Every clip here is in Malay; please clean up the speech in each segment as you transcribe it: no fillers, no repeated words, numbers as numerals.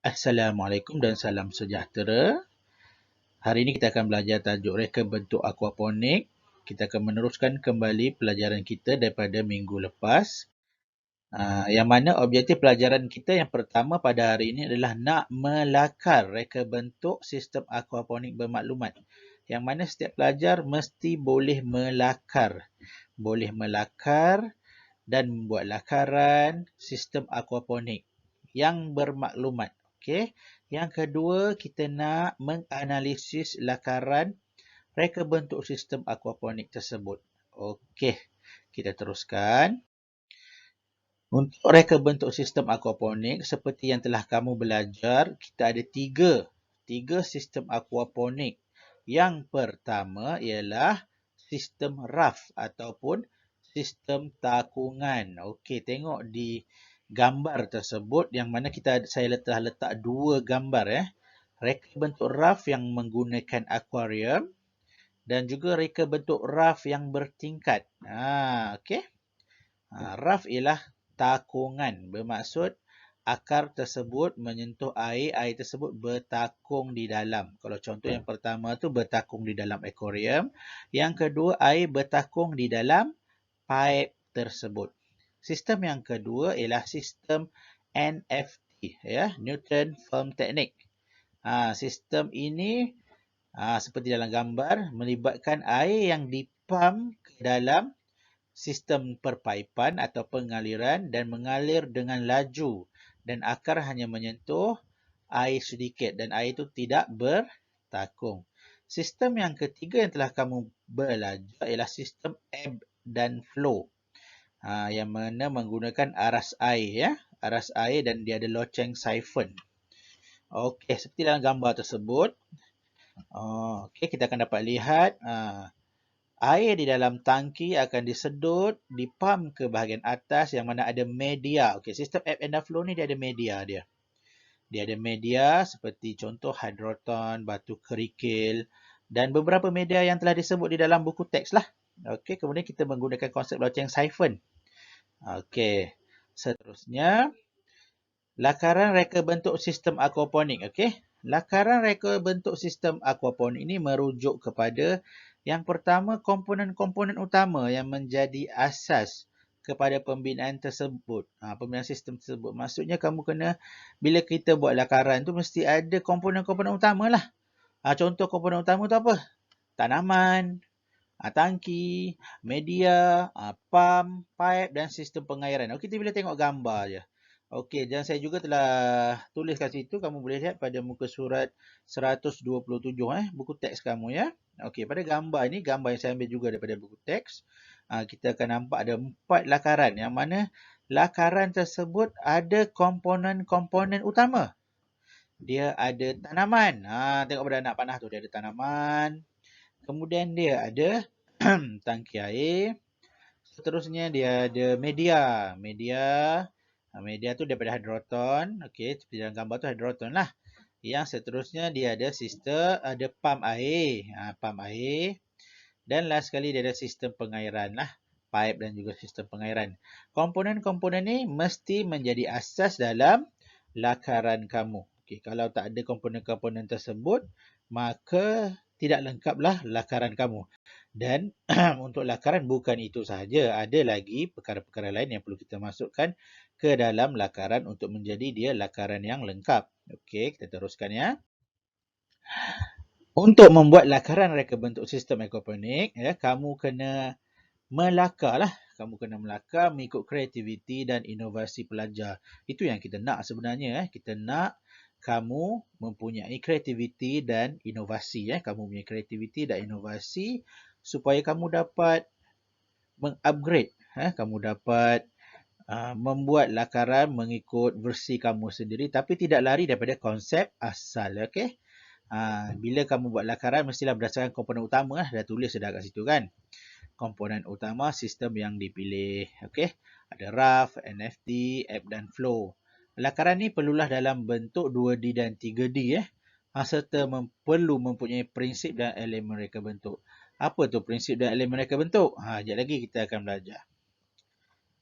Assalamualaikum dan salam sejahtera. Hari ini kita akan belajar tajuk reka bentuk aquaponik. Kita akan meneruskan kembali pelajaran kita daripada minggu lepas. Yang mana objektif pelajaran kita yang pertama pada hari ini adalah nak melakar reka bentuk sistem aquaponik bermaklumat. Yang mana setiap pelajar mesti boleh melakar. Boleh melakar dan membuat lakaran sistem aquaponik yang bermaklumat. Okey. Yang kedua, kita nak menganalisis lakaran reka bentuk sistem aquaponik tersebut. Okey, kita teruskan. Untuk reka bentuk sistem aquaponik, seperti yang telah kamu belajar, kita ada tiga sistem aquaponik. Yang pertama ialah sistem raft ataupun sistem takungan. Okey, tengok di gambar tersebut yang mana saya telah letak dua gambar. Reka bentuk raft yang menggunakan akuarium dan juga reka bentuk raft yang bertingkat. Okey. Raft ialah takungan, bermaksud akar tersebut menyentuh air, air tersebut bertakung di dalam. Kalau contoh yang pertama tu bertakung di dalam akuarium, yang kedua air bertakung di dalam paip tersebut. Sistem yang kedua ialah sistem NFT, Newton Firm Technique. Sistem ini seperti dalam gambar melibatkan air yang dipam ke dalam sistem perpaipan atau pengaliran dan mengalir dengan laju dan akar hanya menyentuh air sedikit dan air itu tidak bertakung. Sistem yang ketiga yang telah kamu belajar ialah sistem ebb dan flow. Yang mana menggunakan aras air, aras air dan dia ada loceng siphon. Okey, seperti dalam gambar tersebut. Okey, kita akan dapat lihat air di dalam tangki akan disedut, dipam ke bahagian atas yang mana ada media. Okey, sistem ebb and flow ni dia ada media dia. Dia ada media seperti contoh hidroton, batu kerikil dan beberapa media yang telah disebut di dalam buku teks lah. Okey, kemudian kita menggunakan konsep loceng siphon. Okey, seterusnya lakaran reka bentuk sistem aquaponik. Okey, lakaran reka bentuk sistem aquaponik ini merujuk kepada yang pertama, komponen-komponen utama yang menjadi asas kepada pembinaan tersebut. Pembinaan sistem tersebut. Maksudnya kamu kena, bila kita buat lakaran tu mesti ada komponen-komponen utama lah. Contoh komponen utama tu apa? Tanaman, tangki, media, pam, paip dan sistem pengairan. Kita boleh tengok gambar je. Okey, dan saya juga telah tulis kat situ. Kamu boleh lihat pada muka surat 127 buku teks kamu ya. Okey, pada gambar ini, gambar yang saya ambil juga daripada buku teks. Kita akan nampak ada 4 lakaran yang mana lakaran tersebut ada komponen-komponen utama. Dia ada tanaman. Tengok pada anak panah tu, dia ada tanaman. Kemudian dia ada tangki air. Seterusnya dia ada media. Media tu daripada hidroton. Okey, seperti dalam gambar tu hidroton lah. Yang seterusnya dia ada sistem, ada pam air. Pam air. Dan last sekali dia ada sistem pengairan lah. Pipe dan juga sistem pengairan. Komponen-komponen ni mesti menjadi asas dalam lakaran kamu. Okey, kalau tak ada komponen-komponen tersebut, maka tidak lengkaplah lakaran kamu. Dan untuk lakaran bukan itu sahaja. Ada lagi perkara-perkara lain yang perlu kita masukkan ke dalam lakaran untuk menjadi dia lakaran yang lengkap. Okey, kita teruskan ya. Untuk membuat lakaran reka bentuk sistem aquaponik, kamu kena melakar lah. Kamu kena melakar mengikut kreativiti dan inovasi pelajar. Itu yang kita nak sebenarnya. Kita nak kamu mempunyai kreativiti dan inovasi. Kamu punya kreativiti dan inovasi supaya kamu dapat mengupgrade. Kamu dapat membuat lakaran mengikut versi kamu sendiri tapi tidak lari daripada konsep asal. Okey. Bila kamu buat lakaran mestilah berdasarkan komponen utama. Dah tulis dah kat situ kan. Komponen utama sistem yang dipilih. Okey. Ada raft, NFT, ebb dan flow. Lakaran ni perlulah dalam bentuk 2D dan 3D serta perlu mempunyai prinsip dan elemen reka bentuk. Apa tu prinsip dan elemen reka bentuk? Sekejap lagi kita akan belajar.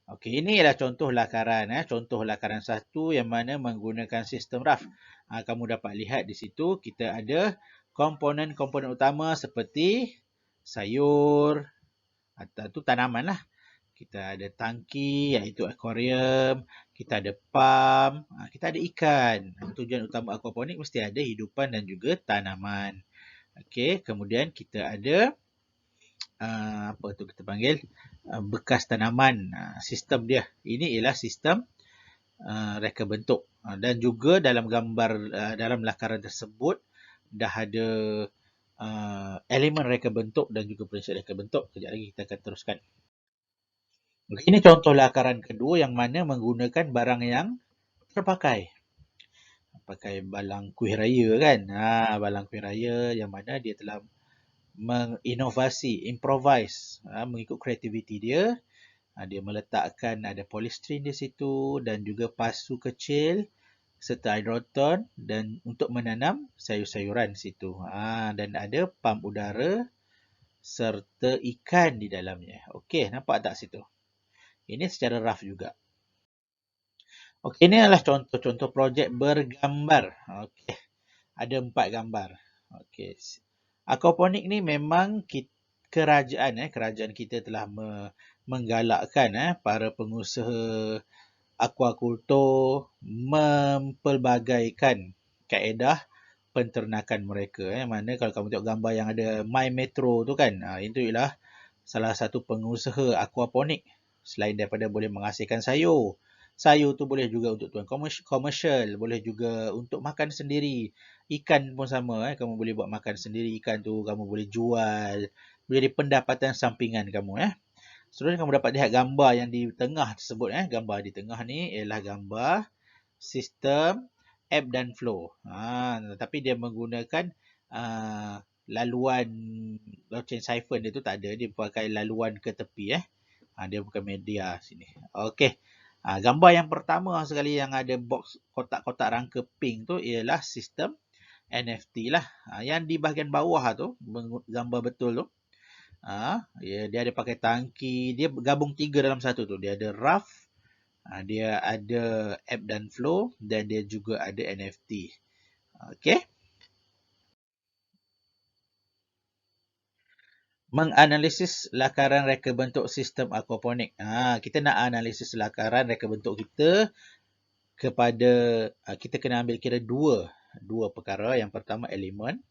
Okey, ini ialah contoh lakaran. Contoh lakaran satu yang mana menggunakan sistem RAF. Kamu dapat lihat di situ kita ada komponen-komponen utama seperti sayur atau tu tanaman lah. Kita ada tangki iaitu akuarium, kita ada pam, kita ada ikan. Tujuan utama aquaponik mesti ada hidupan dan juga tanaman. Okey, kemudian kita ada apa tu kita panggil bekas tanaman, sistem dia. Ini ialah sistem reka bentuk. Dan juga dalam gambar dalam lakaran tersebut dah ada elemen reka bentuk dan juga prinsip reka bentuk. Kejap lagi kita akan teruskan. Ini contoh lakaran kedua yang mana menggunakan barang yang terpakai. Pakai balang kuih raya kan. Balang kuih raya yang mana dia telah menginovasi, improvise, mengikut kreativiti dia. Dia meletakkan ada polystyrene di situ dan juga pasu kecil serta hidroton dan untuk menanam sayur-sayuran di situ. Dan ada pam udara serta ikan di dalamnya. Okey, nampak tak situ? Ini secara rough juga. Okey, ini adalah contoh-contoh projek bergambar. Okey, ada 4 gambar. Okey. Aquaponik ni memang kerajaan kita telah menggalakkan para pengusaha aquakultur mempelbagaikan kaedah penternakan mereka. Mana kalau kamu tengok gambar yang ada My Metro tu kan, itu ialah salah satu pengusaha aquaponik. Selain daripada boleh menghasilkan sayur, sayur tu boleh juga untuk tuan komersial, boleh juga untuk makan sendiri. Ikan pun sama, kamu boleh buat makan sendiri ikan tu, kamu boleh jual, jadi pendapatan sampingan kamu. Seterusnya kamu dapat lihat gambar yang di tengah tersebut. Gambar di tengah ni ialah gambar sistem ebb dan flow. Tapi dia menggunakan laluan loceng siphon dia tu tak ada. Dia pakai laluan ke tepi. Dia bukan media sini. Okey. Gambar yang pertama sekali yang ada box kotak-kotak rangka pink tu ialah sistem NFT lah. Yang di bahagian bawah tu, gambar betul tu. Dia ada pakai tangki. Dia gabung 3 dalam satu tu. Dia ada RAF, dia ada ebb dan flow dan dia juga ada NFT. Okey. Menganalisis lakaran reka bentuk sistem aquaponik. Kita nak analisis lakaran reka bentuk kita kepada kita kena ambil kira dua perkara. Yang pertama elemen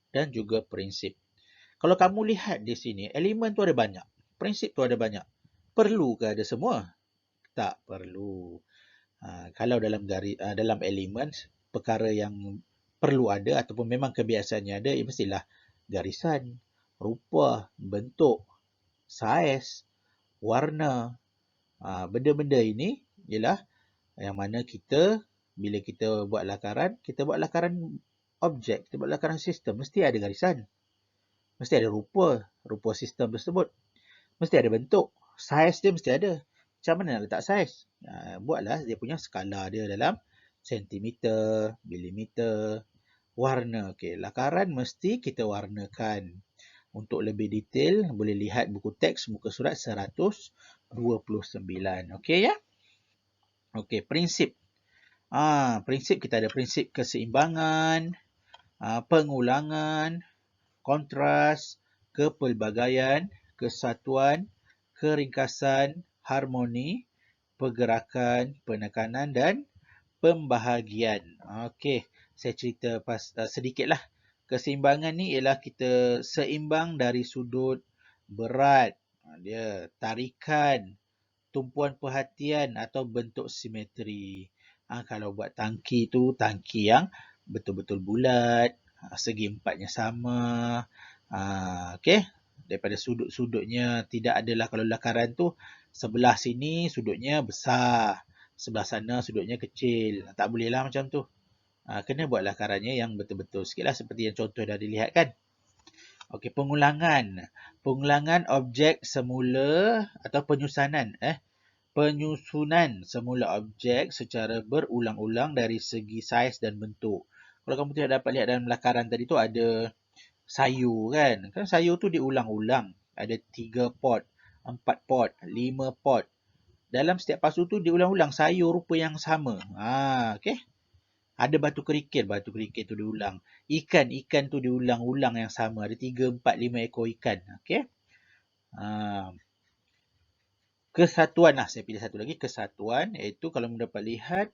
dan juga prinsip. Kalau kamu lihat di sini, elemen tu ada banyak, prinsip tu ada banyak. Perlu ke ada semua? Tak perlu. Kalau dalam elemen, perkara yang perlu ada ataupun memang kebiasaannya ada, mestilah garisan, rupa, bentuk, saiz, warna. Benda-benda ini ialah yang mana kita, bila kita buat lakaran objek, kita buat lakaran sistem, mesti ada garisan. Mesti ada rupa sistem tersebut. Mesti ada bentuk. Saiz dia mesti ada. Macam mana nak letak saiz? Buatlah dia punya skala dia dalam sentimeter, milimeter, warna. Okey, lakaran mesti kita warnakan. Untuk lebih detail, boleh lihat buku teks muka surat 129. Okey ya? Okey, prinsip. Prinsip kita ada prinsip keseimbangan, pengulangan, kontras, kepelbagaian, kesatuan, keringkasan, harmoni, pergerakan, penekanan dan pembahagian. Okey, saya cerita sedikitlah. Keseimbangan ni ialah kita seimbang dari sudut berat, dia tarikan, tumpuan perhatian atau bentuk simetri. Kalau buat tangki tu, tangki yang betul-betul bulat, segi empatnya sama. Okey, daripada sudut-sudutnya tidak adalah kalau lakaran tu sebelah sini sudutnya besar, sebelah sana sudutnya kecil. Tak bolehlah macam tu. Kena buat lakarannya yang betul-betul sikitlah seperti yang contoh dah dilihat kan. Okey, pengulangan. Pengulangan objek semula atau penyusunan semula objek secara berulang-ulang dari segi saiz dan bentuk. Kalau kamu tidak dapat lihat dalam lakaran tadi tu ada sayur kan. Kan sayur tu diulang-ulang. Ada 3 pot, 4 pot, 5 pot dalam setiap pasu tu dia ulang-ulang sayur rupa yang sama. Okey. Ada batu kerikil tu diulang. Ikan tu diulang-ulang yang sama. Ada 3, 4, 5 ekor ikan. Okey. Kesatuan lah, saya pilih satu lagi, kesatuan, iaitu kalau dapat lihat,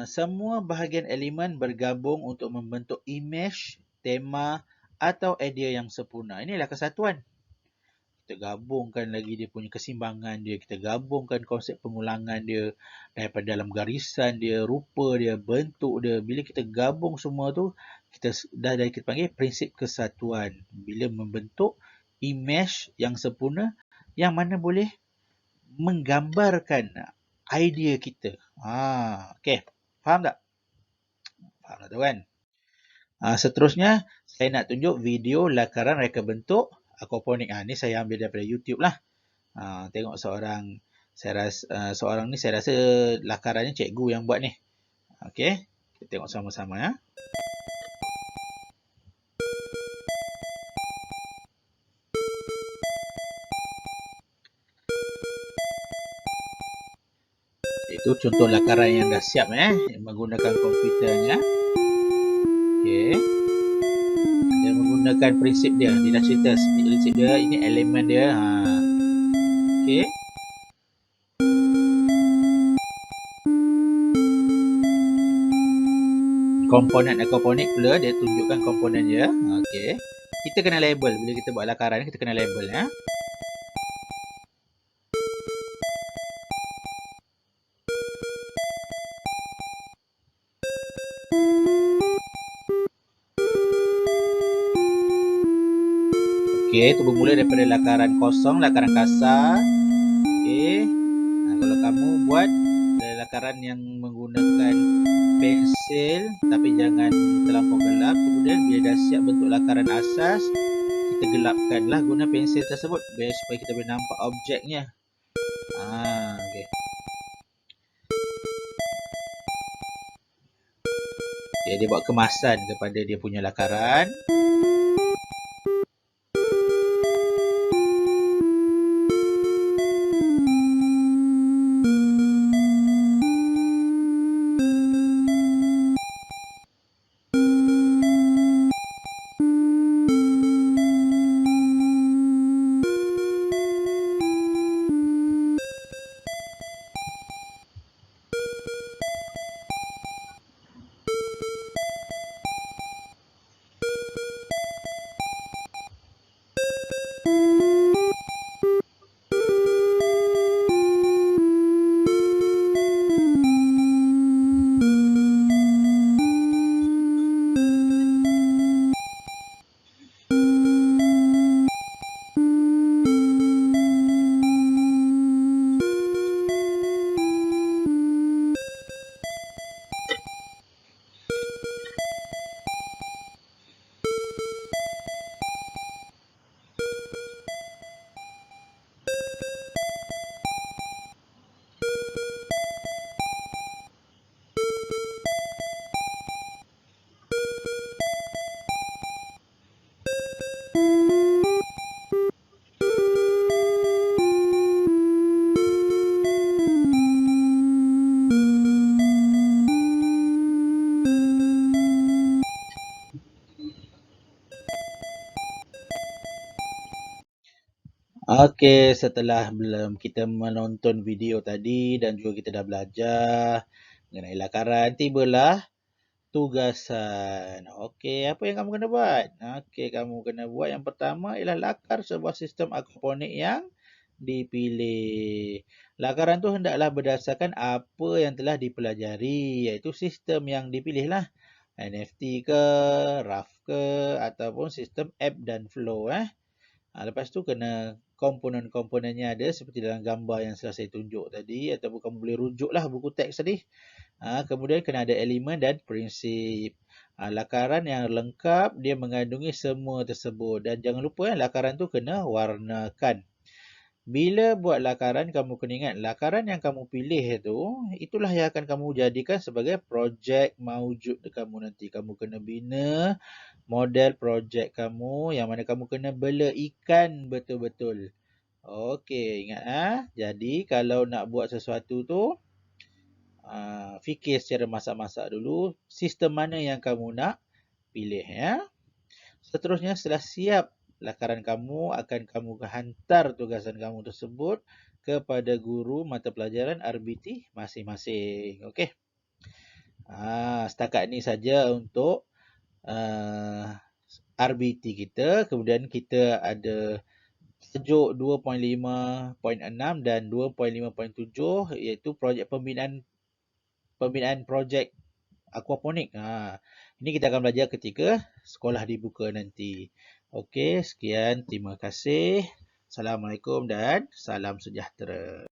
semua bahagian elemen bergabung untuk membentuk imej, tema atau idea yang sempurna. Inilah kesatuan. Kita gabungkan lagi dia punya kesimbangan dia, kita gabungkan konsep pengulangan dia daripada dalam garisan dia, rupa dia, bentuk dia. Bila kita gabung semua tu, kita panggil prinsip kesatuan. Bila membentuk imej yang sempurna yang mana boleh menggambarkan idea kita. Okey. Faham tak? Faham tak tu kan? Seterusnya, saya nak tunjuk video lakaran reka bentuk aquaponik. Ni saya ambil daripada YouTube lah. Tengok seorang ni saya rasa lakarannya cikgu yang buat ni. Okey. Kita tengok sama-sama ya. Itu contoh lakaran yang dah siap menggunakan komputernya. Okey. Dia menggunakan prinsip dia. Dia dah cerita prinsip dia, ini elemen dia. Okey. Komponen aquaponik pula dia tunjukkan komponen dia. Okey. Kita kena label bila kita buat lakaran ni, kita kena label ya. Okey, tu bermula daripada lakaran kosong, lakaran kasar. Okey. Kalau kamu buat lakaran yang menggunakan pensil tapi jangan terlampau gelap, kemudian bila dah siap bentuk lakaran asas, kita gelapkanlah guna pensil tersebut supaya kita boleh nampak objeknya. Okey. Dia buat kemasan kepada dia punya lakaran. Okey, setelah kita menonton video tadi dan juga kita dah belajar mengenai lakaran, tibalah tugasan. Okey, apa yang kamu kena buat? Okey, kamu kena buat yang pertama ialah lakar sebuah sistem aquaponik yang dipilih. Lakaran tu hendaklah berdasarkan apa yang telah dipelajari, iaitu sistem yang dipilih lah. NFT ke, RAF ke, ataupun sistem app dan flow. Lepas tu kena komponen-komponennya ada seperti dalam gambar yang saya tunjuk tadi, ataupun kamu boleh rujuklah buku teks tadi. Kemudian kena ada elemen dan prinsip. Lakaran yang lengkap dia mengandungi semua tersebut, dan jangan lupa lakaran tu kena warnakan. Bila buat lakaran, kamu kena ingat lakaran yang kamu pilih tu, itulah yang akan kamu jadikan sebagai projek maujud kamu nanti. Kamu kena bina model projek kamu yang mana kamu kena bela ikan betul-betul. Okey, ingat Jadi kalau nak buat sesuatu tu, fikir secara masak-masak dulu sistem mana yang kamu nak pilih ya. Seterusnya setelah siap lakaran kamu, akan kamu hantar tugasan kamu tersebut kepada guru mata pelajaran RBT masing-masing. Okey. Setakat ni saja untuk RBT kita. Kemudian kita ada tajuk 2.5.6 dan 2.5.7 iaitu projek pembinaan projek aquaponik. Ini kita akan belajar ketika sekolah dibuka nanti. Okey, sekian. Terima kasih. Assalamualaikum dan salam sejahtera.